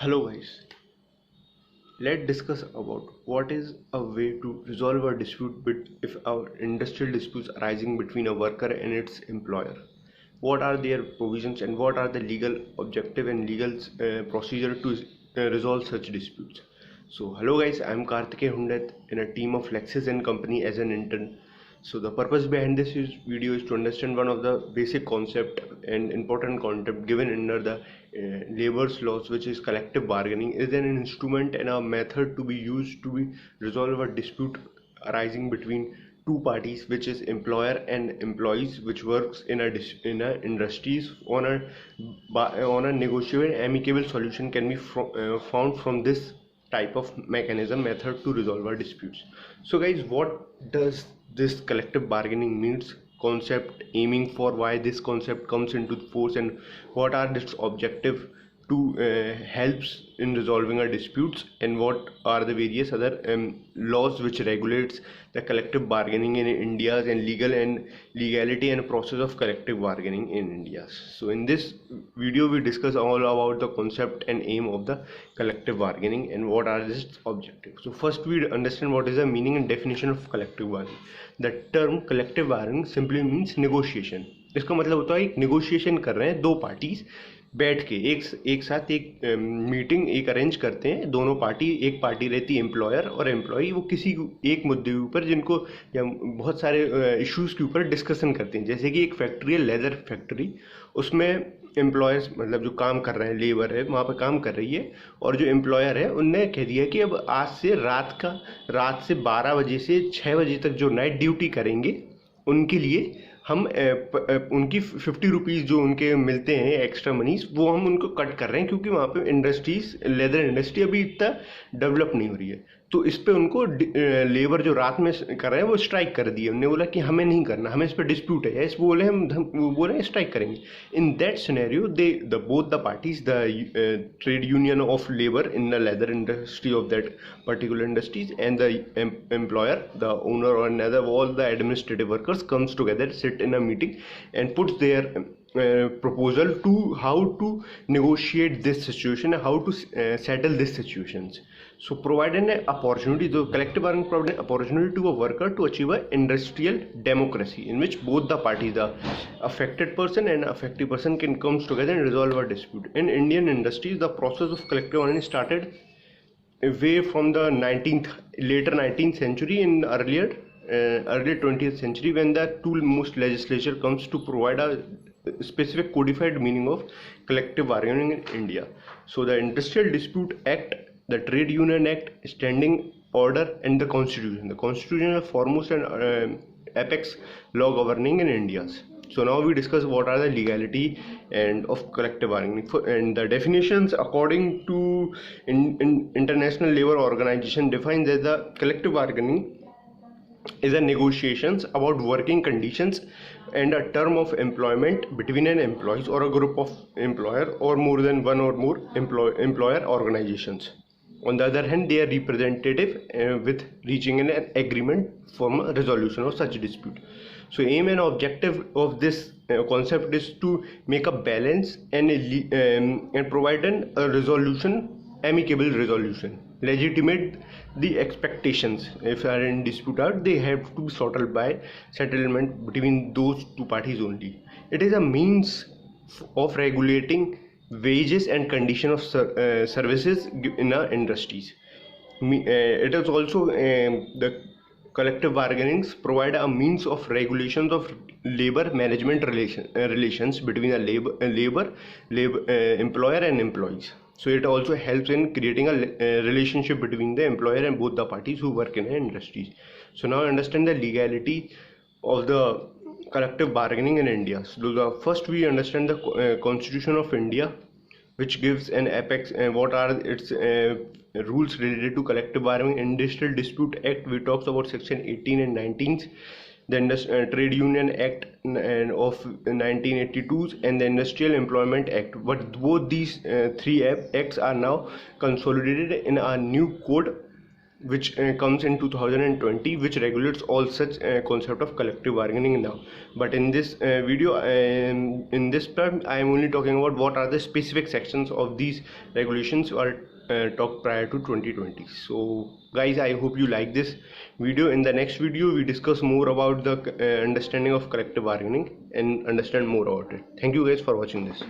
Hello guys, let's discuss about what is a way to resolve a dispute if our industrial disputes arising between a worker and its employer. What are their provisions and what are the legal objective and legal procedure to resolve such disputes. So hello guys, I am Kartikeya Hundet in a team of LEXIS and Company as an intern. So the purpose behind this video is to understand one of the basic concept and important concept given under the labor's laws, which is collective bargaining is an instrument and a method to be used to resolve a dispute arising between two parties, which is employer and employees, which works in a industries on a negotiable amicable solution can be found from this type of mechanism method to resolve our disputes. So guys, what does this collective bargaining means concept aiming for, why this concept comes into force, and what are its objective to helps in resolving our disputes, and what are the various other laws which regulates the collective bargaining in India and legality and process of collective bargaining in India. So in this video we discuss all about the concept and aim of the collective bargaining and what are its objectives. So first we understand what is the meaning and definition of collective bargaining. The term collective bargaining simply means negotiation. इसका मतलब होता है एक negotiation कर रहे हैं दो parties बैठ के एक साथ एक मीटिंग एक अरेंज करते हैं दोनों पार्टी, एक पार्टी रहती है एम्प्लॉयर और एम्प्लॉई, वो किसी एक मुद्दे के ऊपर जिनको या बहुत सारे इश्यूज के ऊपर डिस्कशन करते हैं. जैसे कि एक फैक्ट्री है, लेदर फैक्ट्री, उसमें एम्प्लॉयर्स मतलब जो काम कर रहे हैं, लेबर है वहाँ पर काम कर रही है, और जो एम्प्लॉयर है उनने कह दिया कि अब आज से रात से 12 बजे से 6 बजे तक जो नाइट ड्यूटी करेंगे उनके लिए हम उनकी 50 रुपीज़ जो उनके मिलते हैं एक्स्ट्रा मनीज, वो हम उनको कट कर रहे हैं, क्योंकि वहाँ पे इंडस्ट्रीज, लेदर इंडस्ट्री अभी इतना डेवलप नहीं हो रही है. तो इस पे उनको लेबर जो रात में कर रहे हैं वो स्ट्राइक कर दिए. उन्होंने बोला कि हमें नहीं करना, हमें इस पर डिस्प्यूट है, इस बोले वो बोले हैं स्ट्राइक करेंगे. In that scenario both the parties, the trade union of labour in the leather industry of that particular industries and the employer, the owner or another, all the administrative workers comes together, sit in a meeting and puts their proposal to how to negotiate this situation and how to settle these situations. So provide an opportunity, the collective bargaining provide an opportunity to a worker to achieve an industrial democracy in which both the parties, the affected person and affected person, can come together and resolve a dispute. In Indian industries, the process of collective bargaining started away from the later 19th century and earlier 20th century, when the most legislature comes to provide a specific codified meaning of collective bargaining in India. So the Industrial Dispute Act, the Trade Union Act, Standing Order, and the Constitution. The Constitution is foremost and apex law governing in India. So now we discuss what are the legality and of collective bargaining, and the definitions according to International Labour Organization defines that the collective bargaining is a negotiations about working conditions and a term of employment between an employees or a group of employer or more than one or more employer organizations. On the other hand, they are representative with reaching an agreement from a resolution of such dispute. So aim and objective of this concept is to make a balance and provide a resolution, amicable resolution, legitimate the expectations. If are in dispute out, they have to be settled by settlement between those two parties only. It is a means of regulating wages and condition of services in our industries. It is also the collective bargainings provide a means of regulations of labor management relations between a employer and employees. So it also helps in creating a relationship between the employer and both the parties who work in the industries. So now understand the legality of the collective bargaining in India. So first we understand the Constitution of India, which gives an apex and what are its rules related to collective bargaining. Industrial Dispute Act, we talks about section 18 and 19, the Trade Union Act of 1982 and the Industrial Employment Act. But both these three acts are now consolidated in a new code which comes in 2020, which regulates all such concept of collective bargaining now. But in this video, in this term, I am only talking about what are the specific sections of these regulations are talked prior to 2020. So guys, I hope you like this video. In the next video, we discuss more about the understanding of collective bargaining and understand more about it. Thank you guys for watching this.